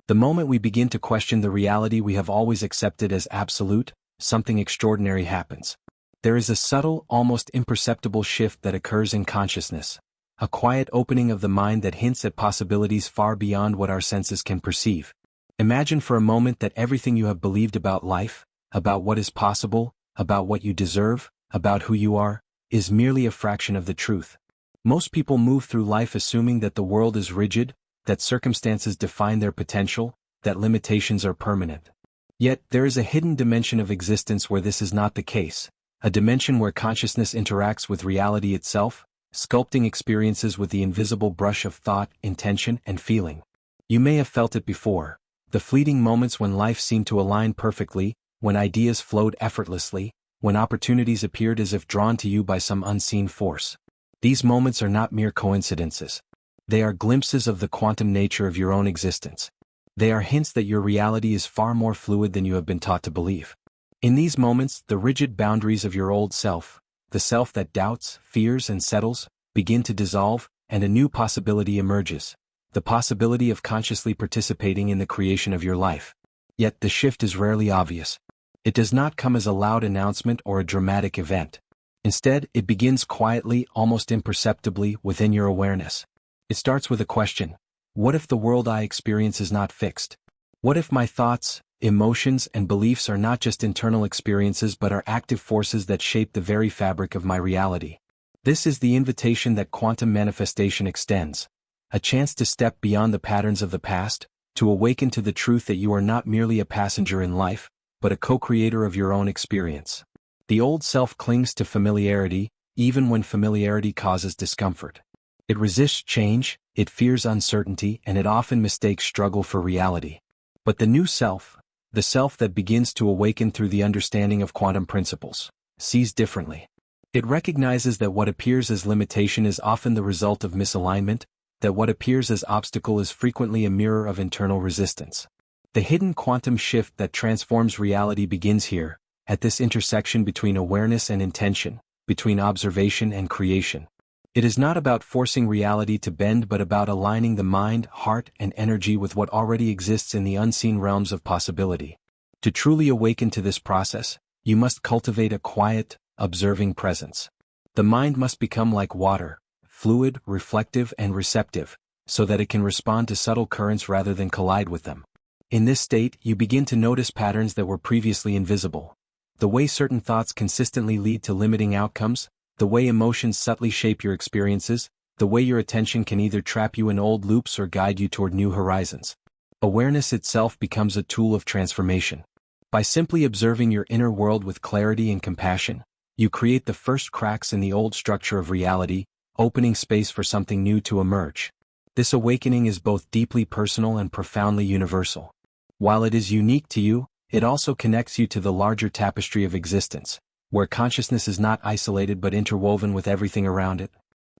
The moment we begin to question the reality we have always accepted as absolute, something extraordinary happens. There is a subtle, almost imperceptible shift that occurs in consciousness, a quiet opening of the mind that hints at possibilities far beyond what our senses can perceive. Imagine for a moment that everything you have believed about life, about what is possible, about what you deserve, about who you are, is merely a fraction of the truth. Most people move through life assuming that the world is rigid, that circumstances define their potential, that limitations are permanent. Yet, there is a hidden dimension of existence where this is not the case, a dimension where consciousness interacts with reality itself, sculpting experiences with the invisible brush of thought, intention, and feeling. You may have felt it before, the fleeting moments when life seemed to align perfectly, when ideas flowed effortlessly, when opportunities appeared as if drawn to you by some unseen force. These moments are not mere coincidences. They are glimpses of the quantum nature of your own existence. They are hints that your reality is far more fluid than you have been taught to believe. In these moments, the rigid boundaries of your old self, the self that doubts, fears, and settles, begin to dissolve, and a new possibility emerges, the possibility of consciously participating in the creation of your life. Yet the shift is rarely obvious. It does not come as a loud announcement or a dramatic event. Instead, it begins quietly, almost imperceptibly, within your awareness. It starts with a question: what if the world I experience is not fixed? What if my thoughts, emotions, and beliefs are not just internal experiences but are active forces that shape the very fabric of my reality? This is the invitation that quantum manifestation extends, a chance to step beyond the patterns of the past, to awaken to the truth that you are not merely a passenger in life, but a co-creator of your own experience. The old self clings to familiarity, even when familiarity causes discomfort. It resists change, it fears uncertainty, and it often mistakes struggle for reality. But the new self, the self that begins to awaken through the understanding of quantum principles, sees differently. It recognizes that what appears as limitation is often the result of misalignment, that what appears as obstacle is frequently a mirror of internal resistance. The hidden quantum shift that transforms reality begins here, at this intersection between awareness and intention, between observation and creation. It is not about forcing reality to bend but about aligning the mind, heart, and energy with what already exists in the unseen realms of possibility. To truly awaken to this process, you must cultivate a quiet, observing presence. The mind must become like water, fluid, reflective, and receptive, so that it can respond to subtle currents rather than collide with them. In this state, you begin to notice patterns that were previously invisible. The way certain thoughts consistently lead to limiting outcomes, the way emotions subtly shape your experiences, the way your attention can either trap you in old loops or guide you toward new horizons. Awareness itself becomes a tool of transformation. By simply observing your inner world with clarity and compassion, you create the first cracks in the old structure of reality, opening space for something new to emerge. This awakening is both deeply personal and profoundly universal. While it is unique to you, it also connects you to the larger tapestry of existence, where consciousness is not isolated but interwoven with everything around it.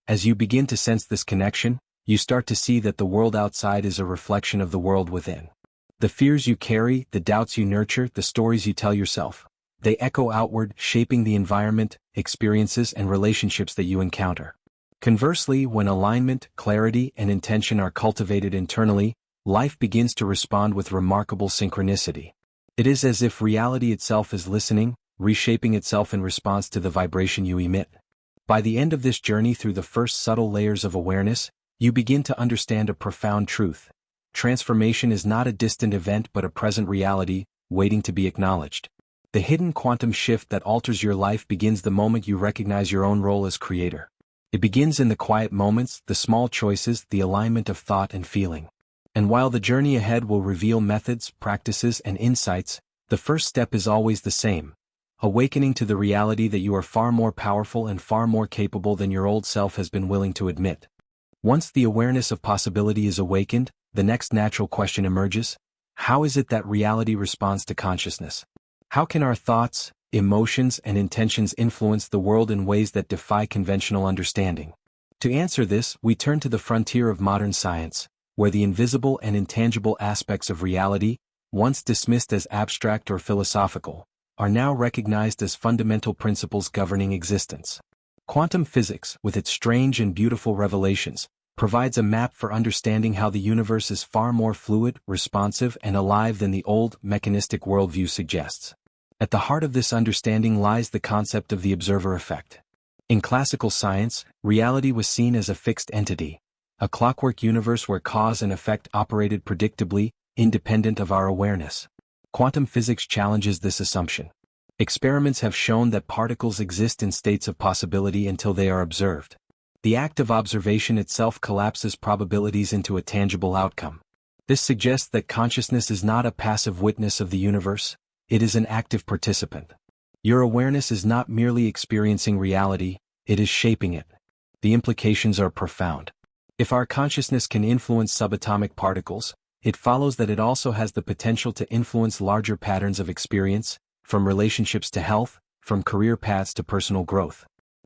As you begin to sense this connection, you start to see that the world outside is a reflection of the world within. The fears you carry, the doubts you nurture, the stories you tell yourself, they echo outward, shaping the environment, experiences, and relationships that you encounter. Conversely, when alignment, clarity, and intention are cultivated internally, life begins to respond with remarkable synchronicity. It is as if reality itself is listening, reshaping itself in response to the vibration you emit. By the end of this journey through the first subtle layers of awareness, you begin to understand a profound truth. Transformation is not a distant event but a present reality, waiting to be acknowledged. The hidden quantum shift that alters your life begins the moment you recognize your own role as creator. It begins in the quiet moments, the small choices, the alignment of thought and feeling. And while the journey ahead will reveal methods, practices, and insights, the first step is always the same: awakening to the reality that you are far more powerful and far more capable than your old self has been willing to admit. Once the awareness of possibility is awakened, the next natural question emerges: how is it that reality responds to consciousness? How can our thoughts, emotions, and intentions influence the world in ways that defy conventional understanding? To answer this, we turn to the frontier of modern science, where the invisible and intangible aspects of reality, once dismissed as abstract or philosophical, are now recognized as fundamental principles governing existence. Quantum physics, with its strange and beautiful revelations, provides a map for understanding how the universe is far more fluid, responsive, and alive than the old, mechanistic worldview suggests. At the heart of this understanding lies the concept of the observer effect. In classical science, reality was seen as a fixed entity, a clockwork universe where cause and effect operated predictably, independent of our awareness. Quantum physics challenges this assumption. Experiments have shown that particles exist in states of possibility until they are observed. The act of observation itself collapses probabilities into a tangible outcome. This suggests that consciousness is not a passive witness of the universe, it is an active participant. Your awareness is not merely experiencing reality, it is shaping it. The implications are profound. If our consciousness can influence subatomic particles, it follows that it also has the potential to influence larger patterns of experience, from relationships to health, from career paths to personal growth.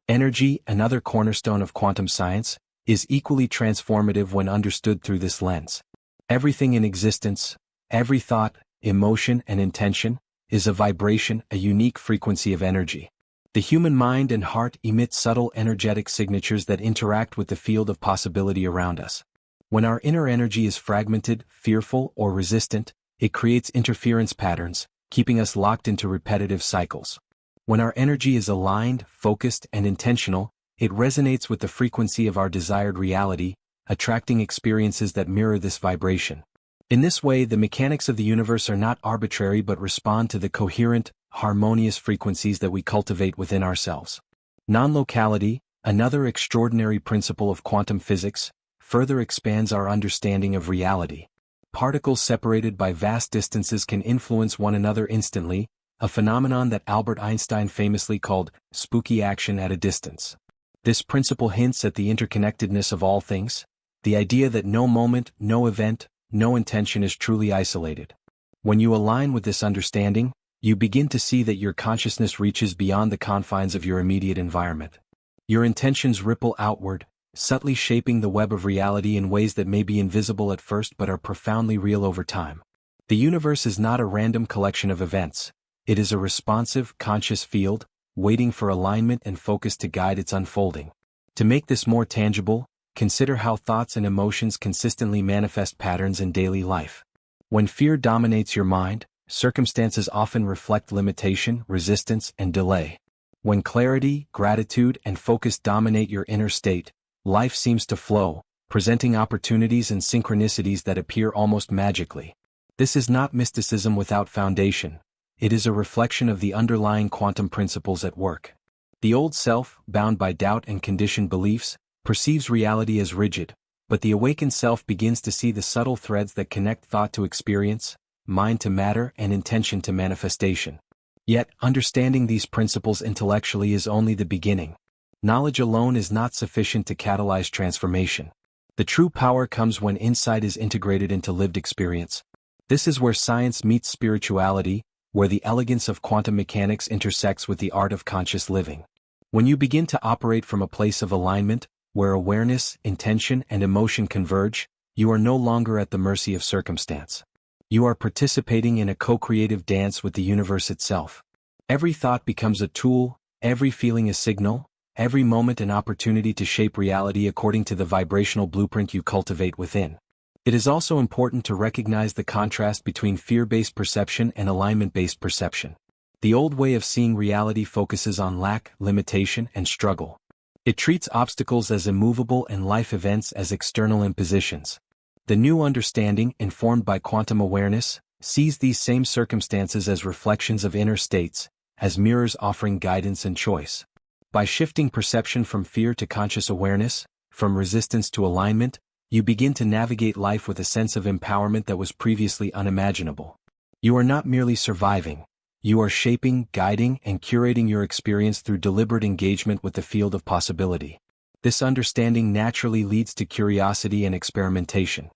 Energy, another cornerstone of quantum science, is equally transformative when understood through this lens. Everything in existence, every thought, emotion, and intention, is a vibration, a unique frequency of energy. The human mind and heart emit subtle energetic signatures that interact with the field of possibility around us. When our inner energy is fragmented, fearful, or resistant, it creates interference patterns, keeping us locked into repetitive cycles. When our energy is aligned, focused, and intentional, it resonates with the frequency of our desired reality, attracting experiences that mirror this vibration. In this way, the mechanics of the universe are not arbitrary but respond to the coherent, harmonious frequencies that we cultivate within ourselves. Non-locality, another extraordinary principle of quantum physics, further expands our understanding of reality. Particles separated by vast distances can influence one another instantly, a phenomenon that Albert Einstein famously called spooky action at a distance. This principle hints at the interconnectedness of all things, the idea that no moment, no event, no intention is truly isolated. When you align with this understanding, you begin to see that your consciousness reaches beyond the confines of your immediate environment. Your intentions ripple outward, subtly shaping the web of reality in ways that may be invisible at first but are profoundly real over time. The universe is not a random collection of events. It is a responsive, conscious field, waiting for alignment and focus to guide its unfolding. To make this more tangible, consider how thoughts and emotions consistently manifest patterns in daily life. When fear dominates your mind, circumstances often reflect limitation, resistance, and delay. When clarity, gratitude, and focus dominate your inner state, life seems to flow, presenting opportunities and synchronicities that appear almost magically. This is not mysticism without foundation. It is a reflection of the underlying quantum principles at work. The old self, bound by doubt and conditioned beliefs, perceives reality as rigid, but the awakened self begins to see the subtle threads that connect thought to experience, mind to matter, and intention to manifestation. Yet, understanding these principles intellectually is only the beginning. Knowledge alone is not sufficient to catalyze transformation. The true power comes when insight is integrated into lived experience. This is where science meets spirituality, where the elegance of quantum mechanics intersects with the art of conscious living. When you begin to operate from a place of alignment, where awareness, intention, and emotion converge, you are no longer at the mercy of circumstance. You are participating in a co-creative dance with the universe itself. Every thought becomes a tool, every feeling a signal, every moment an opportunity to shape reality according to the vibrational blueprint you cultivate within. It is also important to recognize the contrast between fear-based perception and alignment-based perception. The old way of seeing reality focuses on lack, limitation, and struggle. It treats obstacles as immovable and life events as external impositions. The new understanding, informed by quantum awareness, sees these same circumstances as reflections of inner states, as mirrors offering guidance and choice. By shifting perception from fear to conscious awareness, from resistance to alignment, you begin to navigate life with a sense of empowerment that was previously unimaginable. You are not merely surviving. You are shaping, guiding, and curating your experience through deliberate engagement with the field of possibility. This understanding naturally leads to curiosity and experimentation.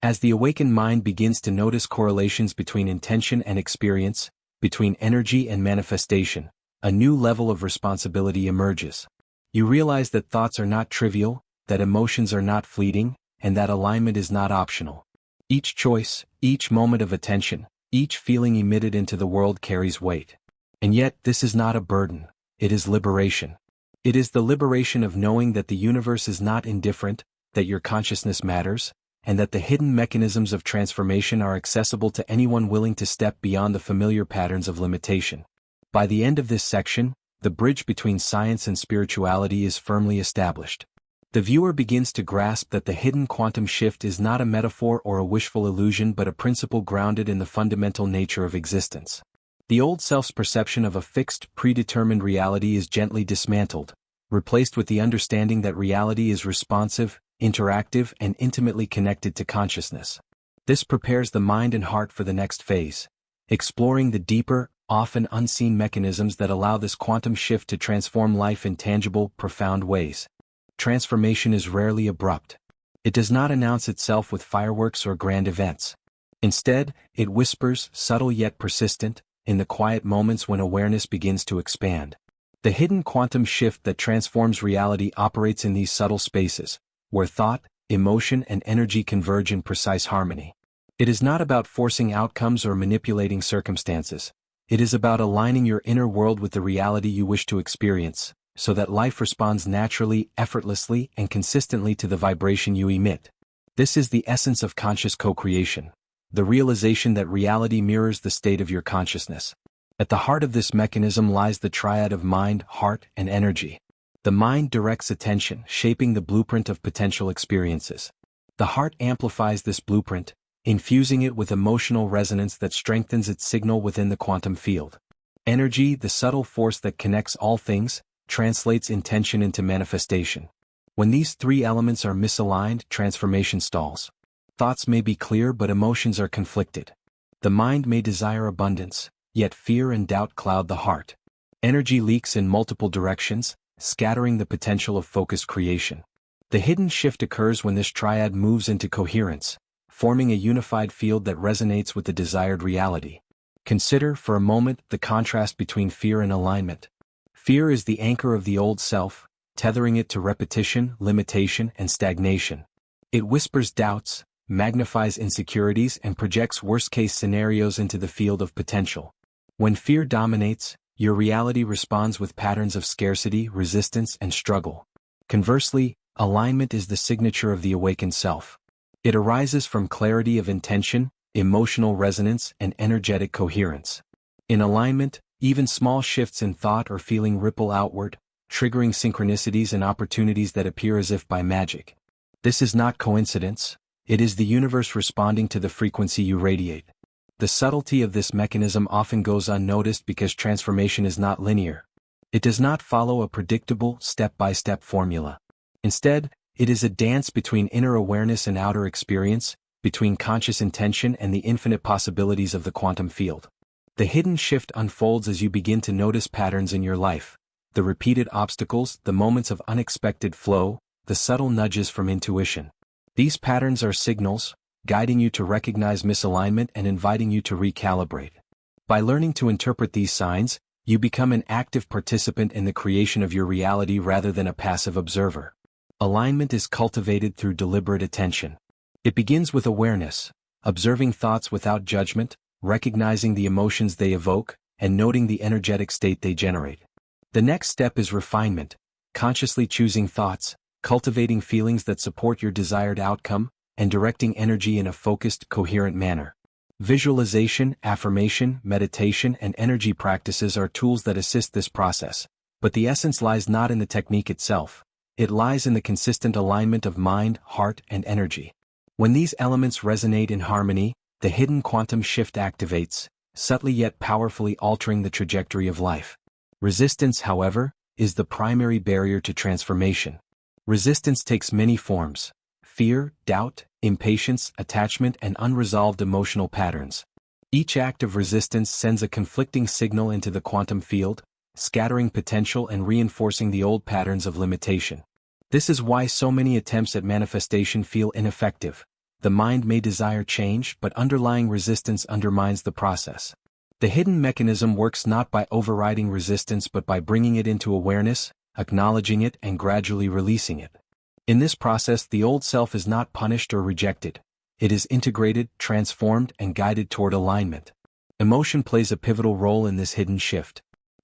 As the awakened mind begins to notice correlations between intention and experience, between energy and manifestation, a new level of responsibility emerges. You realize that thoughts are not trivial, that emotions are not fleeting, and that alignment is not optional. Each choice, each moment of attention, each feeling emitted into the world carries weight. And yet, this is not a burden, it is liberation. It is the liberation of knowing that the universe is not indifferent, that your consciousness matters, and that the hidden mechanisms of transformation are accessible to anyone willing to step beyond the familiar patterns of limitation. By the end of this section, the bridge between science and spirituality is firmly established. The viewer begins to grasp that the hidden quantum shift is not a metaphor or a wishful illusion but a principle grounded in the fundamental nature of existence. The old self's perception of a fixed, predetermined reality is gently dismantled, replaced with the understanding that reality is responsive, interactive, and intimately connected to consciousness. This prepares the mind and heart for the next phase, exploring the deeper, often unseen mechanisms that allow this quantum shift to transform life in tangible, profound ways. Transformation is rarely abrupt. It does not announce itself with fireworks or grand events. Instead, it whispers, subtle yet persistent, in the quiet moments when awareness begins to expand. The hidden quantum shift that transforms reality operates in these subtle spaces, where thought, emotion, and energy converge in precise harmony. It is not about forcing outcomes or manipulating circumstances. It is about aligning your inner world with the reality you wish to experience, so that life responds naturally, effortlessly, and consistently to the vibration you emit. This is the essence of conscious co-creation, the realization that reality mirrors the state of your consciousness. At the heart of this mechanism lies the triad of mind, heart, and energy. The mind directs attention, shaping the blueprint of potential experiences. The heart amplifies this blueprint, infusing it with emotional resonance that strengthens its signal within the quantum field. Energy, the subtle force that connects all things, translates intention into manifestation. When these three elements are misaligned, transformation stalls. Thoughts may be clear but emotions are conflicted. The mind may desire abundance, yet fear and doubt cloud the heart. Energy leaks in multiple directions, scattering the potential of focused creation. The hidden shift occurs when this triad moves into coherence, forming a unified field that resonates with the desired reality. Consider, for a moment, the contrast between fear and alignment. Fear is the anchor of the old self, tethering it to repetition, limitation, and stagnation. It whispers doubts, magnifies insecurities, and projects worst-case scenarios into the field of potential. When fear dominates, your reality responds with patterns of scarcity, resistance, and struggle. Conversely, alignment is the signature of the awakened self. It arises from clarity of intention, emotional resonance, and energetic coherence. In alignment, even small shifts in thought or feeling ripple outward, triggering synchronicities and opportunities that appear as if by magic. This is not coincidence. It is the universe responding to the frequency you radiate. The subtlety of this mechanism often goes unnoticed because transformation is not linear. It does not follow a predictable, step-by-step formula. Instead, it is a dance between inner awareness and outer experience, between conscious intention and the infinite possibilities of the quantum field. The hidden shift unfolds as you begin to notice patterns in your life, the repeated obstacles, the moments of unexpected flow, the subtle nudges from intuition. These patterns are signals, guiding you to recognize misalignment and inviting you to recalibrate. By learning to interpret these signs, you become an active participant in the creation of your reality rather than a passive observer. Alignment is cultivated through deliberate attention. It begins with awareness, observing thoughts without judgment, recognizing the emotions they evoke, and noting the energetic state they generate. The next step is refinement, consciously choosing thoughts, cultivating feelings that support your desired outcome, and directing energy in a focused, coherent manner. Visualization, affirmation, meditation, and energy practices are tools that assist this process, but the essence lies not in the technique itself. It lies in the consistent alignment of mind, heart, and energy. When these elements resonate in harmony, the hidden quantum shift activates, subtly yet powerfully altering the trajectory of life. Resistance, however, is the primary barrier to transformation. Resistance takes many forms: fear, doubt, impatience, attachment, and unresolved emotional patterns. Each act of resistance sends a conflicting signal into the quantum field, scattering potential and reinforcing the old patterns of limitation. This is why so many attempts at manifestation feel ineffective. The mind may desire change, but underlying resistance undermines the process. The hidden mechanism works not by overriding resistance but by bringing it into awareness, acknowledging it, and gradually releasing it. In this process, the old self is not punished or rejected. It is integrated, transformed, and guided toward alignment. Emotion plays a pivotal role in this hidden shift.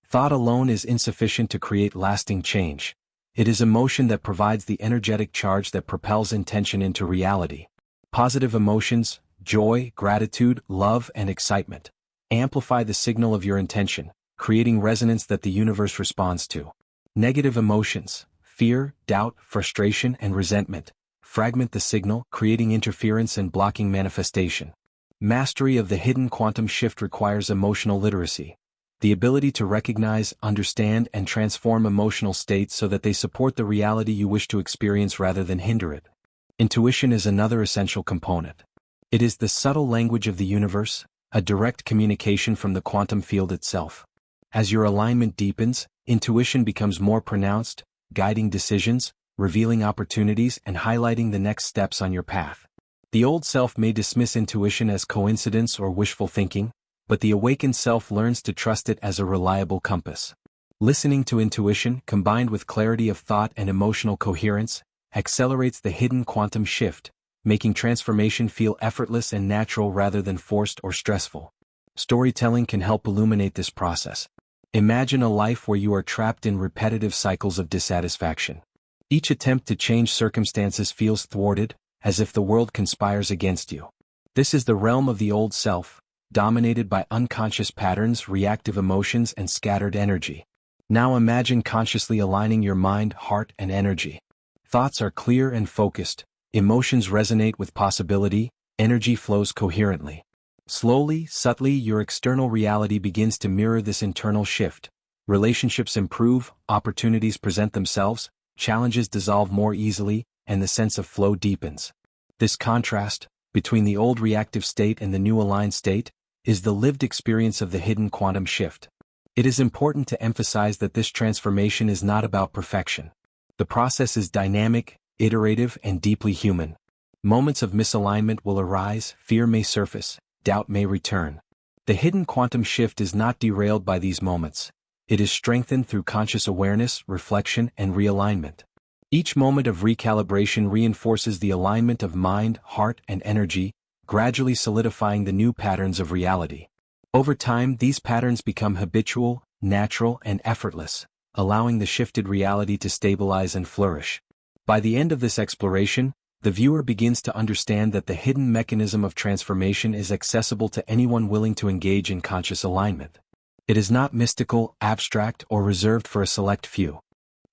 Thought alone is insufficient to create lasting change. It is emotion that provides the energetic charge that propels intention into reality. Positive emotions, joy, gratitude, love, and excitement, amplify the signal of your intention, creating resonance that the universe responds to. Negative emotions, fear, doubt, frustration, and resentment, fragment the signal, creating interference and blocking manifestation. Mastery of the hidden quantum shift requires emotional literacy, the ability to recognize, understand, and transform emotional states so that they support the reality you wish to experience rather than hinder it. Intuition is another essential component. It is the subtle language of the universe, a direct communication from the quantum field itself. As your alignment deepens, intuition becomes more pronounced, guiding decisions, revealing opportunities, and highlighting the next steps on your path. The old self may dismiss intuition as coincidence or wishful thinking, but the awakened self learns to trust it as a reliable compass. Listening to intuition, combined with clarity of thought and emotional coherence, accelerates the hidden quantum shift, making transformation feel effortless and natural rather than forced or stressful. Storytelling can help illuminate this process. Imagine a life where you are trapped in repetitive cycles of dissatisfaction. Each attempt to change circumstances feels thwarted, as if the world conspires against you. This is the realm of the old self, dominated by unconscious patterns, reactive emotions, and scattered energy. Now imagine consciously aligning your mind, heart, and energy. Thoughts are clear and focused, emotions resonate with possibility, energy flows coherently. Slowly, subtly, your external reality begins to mirror this internal shift. Relationships improve, opportunities present themselves, challenges dissolve more easily, and the sense of flow deepens. This contrast, between the old reactive state and the new aligned state, is the lived experience of the hidden quantum shift. It is important to emphasize that this transformation is not about perfection. The process is dynamic, iterative, and deeply human. Moments of misalignment will arise, fear may surface, doubt may return. The hidden quantum shift is not derailed by these moments. It is strengthened through conscious awareness, reflection, and realignment. Each moment of recalibration reinforces the alignment of mind, heart, and energy, gradually solidifying the new patterns of reality. Over time, these patterns become habitual, natural, and effortless, allowing the shifted reality to stabilize and flourish. By the end of this exploration, the viewer begins to understand that the hidden mechanism of transformation is accessible to anyone willing to engage in conscious alignment. It is not mystical, abstract, or reserved for a select few.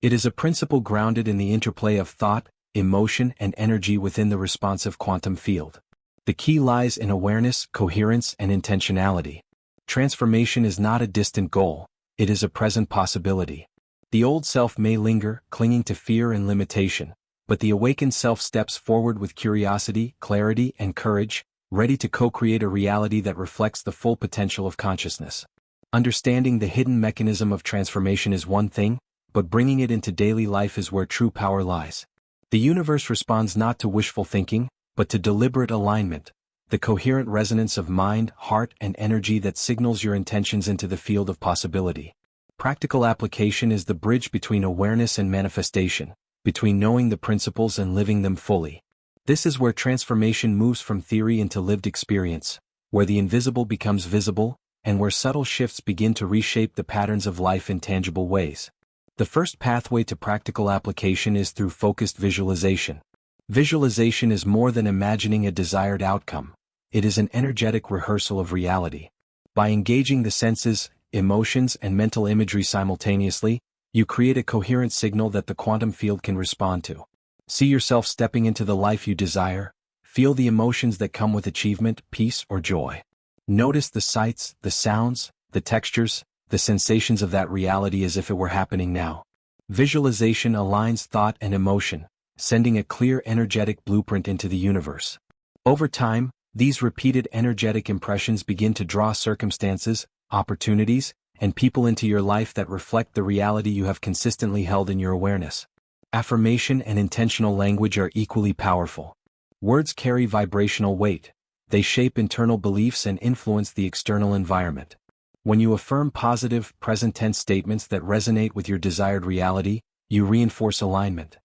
It is a principle grounded in the interplay of thought, emotion, and energy within the responsive quantum field. The key lies in awareness, coherence, and intentionality. Transformation is not a distant goal, it is a present possibility. The old self may linger, clinging to fear and limitation, but the awakened self steps forward with curiosity, clarity, and courage, ready to co-create a reality that reflects the full potential of consciousness. Understanding the hidden mechanism of transformation is one thing, but bringing it into daily life is where true power lies. The universe responds not to wishful thinking, but to deliberate alignment, the coherent resonance of mind, heart, and energy that signals your intentions into the field of possibility. Practical application is the bridge between awareness and manifestation, between knowing the principles and living them fully. This is where transformation moves from theory into lived experience, where the invisible becomes visible, and where subtle shifts begin to reshape the patterns of life in tangible ways. The first pathway to practical application is through focused visualization. Visualization is more than imagining a desired outcome. It is an energetic rehearsal of reality. By engaging the senses, emotions, and mental imagery simultaneously, you create a coherent signal that the quantum field can respond to. See yourself stepping into the life you desire. Feel the emotions that come with achievement, peace, or joy. Notice the sights, the sounds, the textures, the sensations of that reality as if it were happening now. Visualization aligns thought and emotion, sending a clear energetic blueprint into the universe. Over time, these repeated energetic impressions begin to draw circumstances, opportunities, and people into your life that reflect the reality you have consistently held in your awareness. Affirmation and intentional language are equally powerful. Words carry vibrational weight. They shape internal beliefs and influence the external environment. When you affirm positive, present-tense statements that resonate with your desired reality, you reinforce alignment.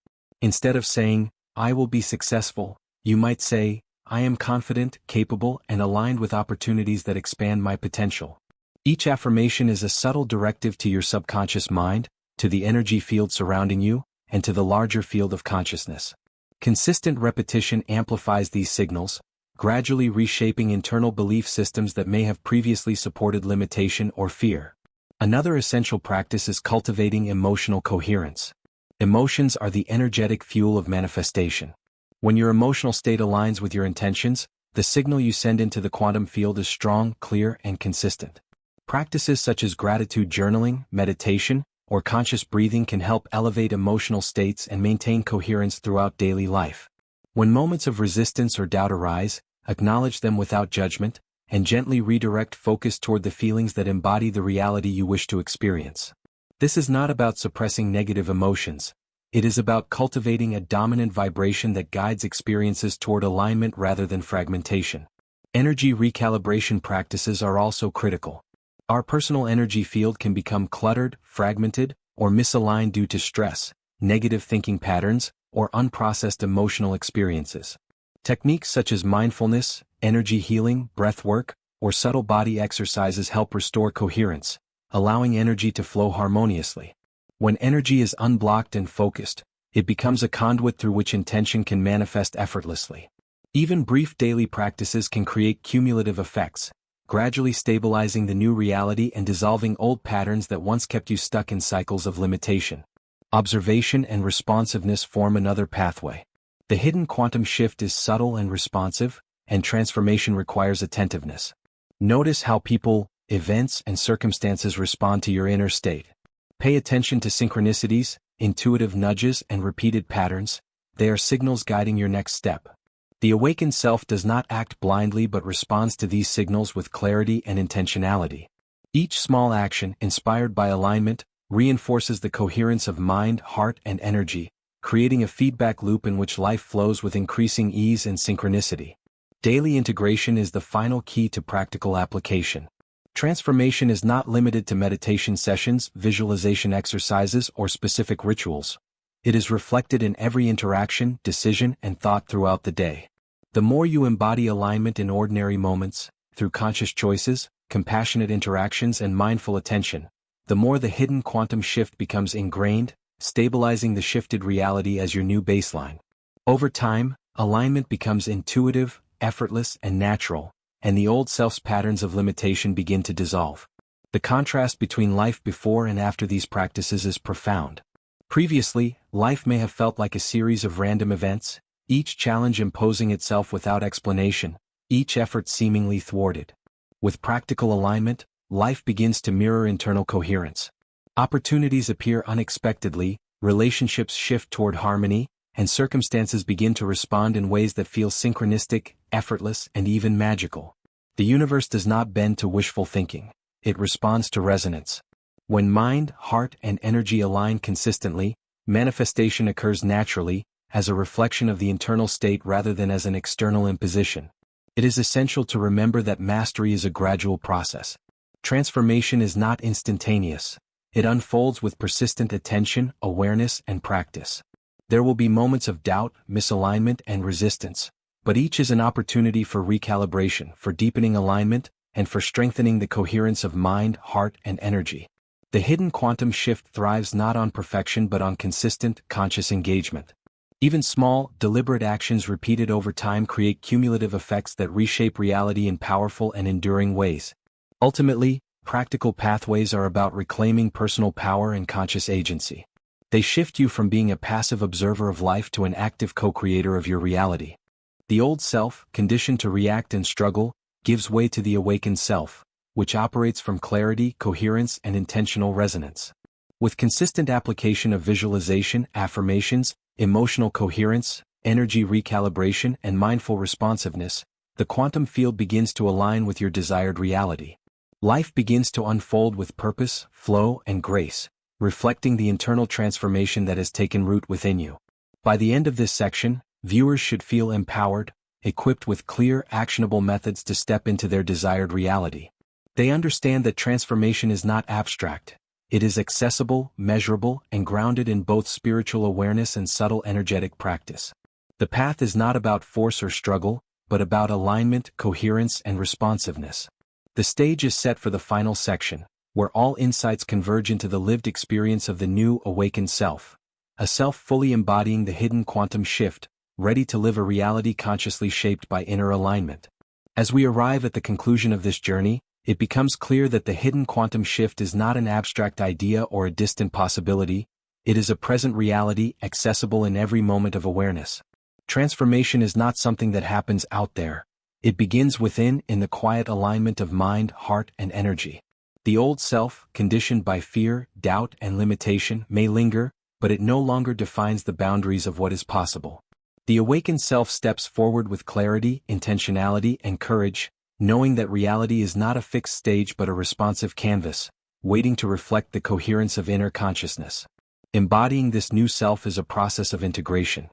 Instead of saying, "I will be successful," you might say, "I am confident, capable, and aligned with opportunities that expand my potential." Each affirmation is a subtle directive to your subconscious mind, to the energy field surrounding you, and to the larger field of consciousness. Consistent repetition amplifies these signals, gradually reshaping internal belief systems that may have previously supported limitation or fear. Another essential practice is cultivating emotional coherence. Emotions are the energetic fuel of manifestation. When your emotional state aligns with your intentions, the signal you send into the quantum field is strong, clear, and consistent. Practices such as gratitude journaling, meditation, or conscious breathing can help elevate emotional states and maintain coherence throughout daily life. When moments of resistance or doubt arise, acknowledge them without judgment, and gently redirect focus toward the feelings that embody the reality you wish to experience. This is not about suppressing negative emotions. It is about cultivating a dominant vibration that guides experiences toward alignment rather than fragmentation. Energy recalibration practices are also critical. Our personal energy field can become cluttered, fragmented, or misaligned due to stress, negative thinking patterns, or unprocessed emotional experiences. Techniques such as mindfulness, energy healing, breath work, or subtle body exercises help restore coherence, allowing energy to flow harmoniously. When energy is unblocked and focused, it becomes a conduit through which intention can manifest effortlessly. Even brief daily practices can create cumulative effects, gradually stabilizing the new reality and dissolving old patterns that once kept you stuck in cycles of limitation. Observation and responsiveness form another pathway. The hidden quantum shift is subtle and responsive, and transformation requires attentiveness. Notice how people, events, and circumstances respond to your inner state. Pay attention to synchronicities, intuitive nudges, and repeated patterns. They are signals guiding your next step. The awakened self does not act blindly but responds to these signals with clarity and intentionality. Each small action, inspired by alignment, reinforces the coherence of mind, heart, and energy, creating a feedback loop in which life flows with increasing ease and synchronicity. Daily integration is the final key to practical application. Transformation is not limited to meditation sessions, visualization exercises, or specific rituals. It is reflected in every interaction, decision, and thought throughout the day. The more you embody alignment in ordinary moments, through conscious choices, compassionate interactions, and mindful attention, the more the hidden quantum shift becomes ingrained, stabilizing the shifted reality as your new baseline. Over time, alignment becomes intuitive, effortless, and natural, and the old self's patterns of limitation begin to dissolve. The contrast between life before and after these practices is profound. Previously, life may have felt like a series of random events, each challenge imposing itself without explanation, each effort seemingly thwarted. With practical alignment, life begins to mirror internal coherence. Opportunities appear unexpectedly, relationships shift toward harmony, and circumstances begin to respond in ways that feel synchronistic, effortless, and even magical. The universe does not bend to wishful thinking. It responds to resonance. When mind, heart, and energy align consistently, manifestation occurs naturally, as a reflection of the internal state rather than as an external imposition. It is essential to remember that mastery is a gradual process. Transformation is not instantaneous. It unfolds with persistent attention, awareness, and practice. There will be moments of doubt, misalignment, and resistance, but each is an opportunity for recalibration, for deepening alignment, and for strengthening the coherence of mind, heart, and energy. The hidden quantum shift thrives not on perfection but on consistent, conscious engagement. Even small, deliberate actions repeated over time create cumulative effects that reshape reality in powerful and enduring ways. Ultimately, practical pathways are about reclaiming personal power and conscious agency. They shift you from being a passive observer of life to an active co-creator of your reality. The old self, conditioned to react and struggle, gives way to the awakened self, which operates from clarity, coherence, and intentional resonance. With consistent application of visualization, affirmations, emotional coherence, energy recalibration, and mindful responsiveness, the quantum field begins to align with your desired reality. Life begins to unfold with purpose, flow, and grace, reflecting the internal transformation that has taken root within you. By the end of this section, viewers should feel empowered, equipped with clear, actionable methods to step into their desired reality. They understand that transformation is not abstract. It is accessible, measurable, and grounded in both spiritual awareness and subtle energetic practice. The path is not about force or struggle, but about alignment, coherence, and responsiveness. The stage is set for the final section, where all insights converge into the lived experience of the new, awakened self. a self fully embodying the hidden quantum shift, ready to live a reality consciously shaped by inner alignment. As we arrive at the conclusion of this journey, it becomes clear that the hidden quantum shift is not an abstract idea or a distant possibility, it is a present reality accessible in every moment of awareness. Transformation is not something that happens out there. It begins within, in the quiet alignment of mind, heart, and energy. The old self, conditioned by fear, doubt, and limitation, may linger, but it no longer defines the boundaries of what is possible. The awakened self steps forward with clarity, intentionality, and courage, knowing that reality is not a fixed stage but a responsive canvas, waiting to reflect the coherence of inner consciousness. Embodying this new self is a process of integration.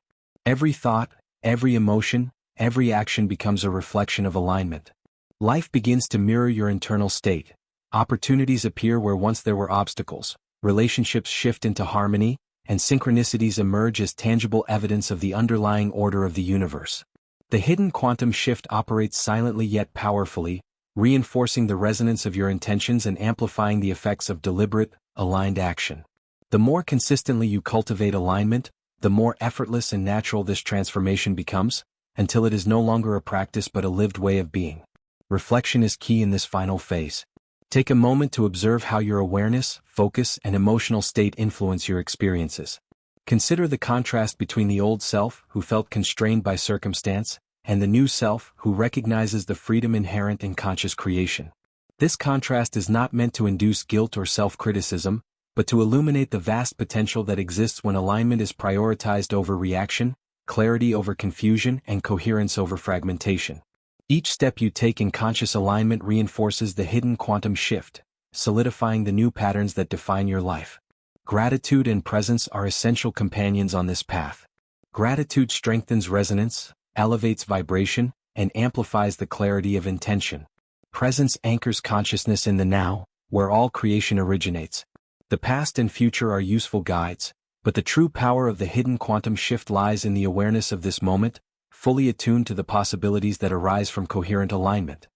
Every thought, every emotion, every action becomes a reflection of alignment. Life begins to mirror your internal state. Opportunities appear where once there were obstacles, relationships shift into harmony, and synchronicities emerge as tangible evidence of the underlying order of the universe. The hidden quantum shift operates silently yet powerfully, reinforcing the resonance of your intentions and amplifying the effects of deliberate, aligned action. The more consistently you cultivate alignment, the more effortless and natural this transformation becomes, until it is no longer a practice but a lived way of being. Reflection is key in this final phase. Take a moment to observe how your awareness, focus, and emotional state influence your experiences. Consider the contrast between the old self, who felt constrained by circumstance, and the new self, who recognizes the freedom inherent in conscious creation. This contrast is not meant to induce guilt or self-criticism, but to illuminate the vast potential that exists when alignment is prioritized over reaction, clarity over confusion, and coherence over fragmentation. Each step you take in conscious alignment reinforces the hidden quantum shift, solidifying the new patterns that define your life. Gratitude and presence are essential companions on this path. Gratitude strengthens resonance, elevates vibration, and amplifies the clarity of intention. Presence anchors consciousness in the now, where all creation originates. The past and future are useful guides, but the true power of the hidden quantum shift lies in the awareness of this moment, fully attuned to the possibilities that arise from coherent alignment.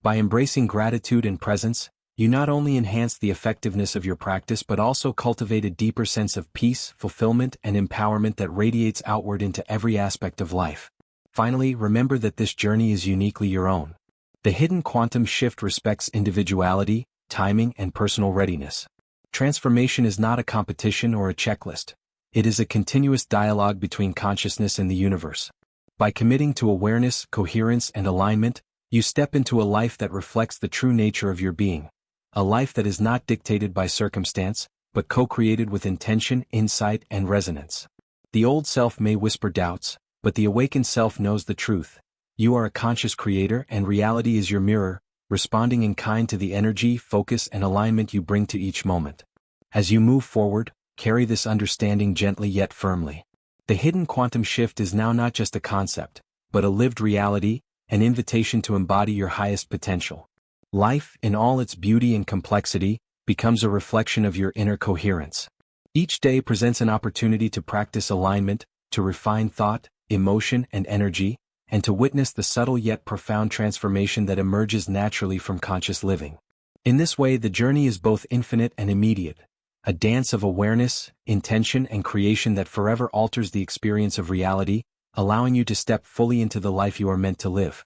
By embracing gratitude and presence, you not only enhance the effectiveness of your practice but also cultivate a deeper sense of peace, fulfillment, and empowerment that radiates outward into every aspect of life. Finally, remember that this journey is uniquely your own. The hidden quantum shift respects individuality, timing, and personal readiness. Transformation is not a competition or a checklist. It is a continuous dialogue between consciousness and the universe. By committing to awareness, coherence, and alignment, you step into a life that reflects the true nature of your being. A life that is not dictated by circumstance, but co-created with intention, insight, and resonance. The old self may whisper doubts, but the awakened self knows the truth. You are a conscious creator and reality is your mirror, responding in kind to the energy, focus, and alignment you bring to each moment. As you move forward, carry this understanding gently yet firmly. The hidden quantum shift is now not just a concept, but a lived reality, an invitation to embody your highest potential. Life, in all its beauty and complexity, becomes a reflection of your inner coherence. Each day presents an opportunity to practice alignment, to refine thought, emotion, and energy, and to witness the subtle yet profound transformation that emerges naturally from conscious living. In this way, the journey is both infinite and immediate, a dance of awareness, intention, and creation that forever alters the experience of reality, allowing you to step fully into the life you are meant to live.